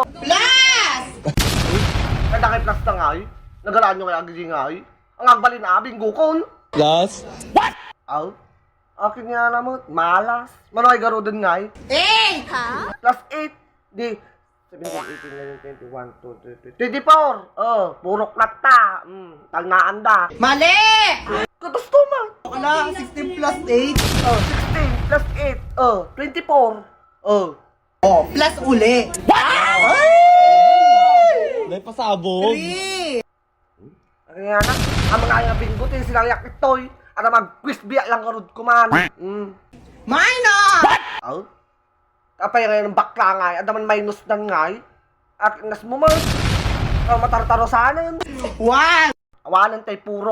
Plus! Kada kay plus na nga eh. Nagalaan nyo kaya gigi nga eh. Ang agbalin na bingo kon. Plus? Aw? Akin nga naman, malas. Manoy garo din nga eh. Plus 8. Di. 17, 18, 19, 20, 21, 22, 24. Puro klata. Talnaan da. Mali! Katusto man. Wala, 16 plus 8. 16 plus 8. 24. Oh, plus uli. May pasabog. 3. Kaya na, ang mga nga bingo tin silang yak itoy. At mag-quiz biya lang karod ko man. Minus! Aw? Kapay ngayon ng bakla nga at naman minus na nga at nas mo man. Matartaro sana. 1. Awanan tay puro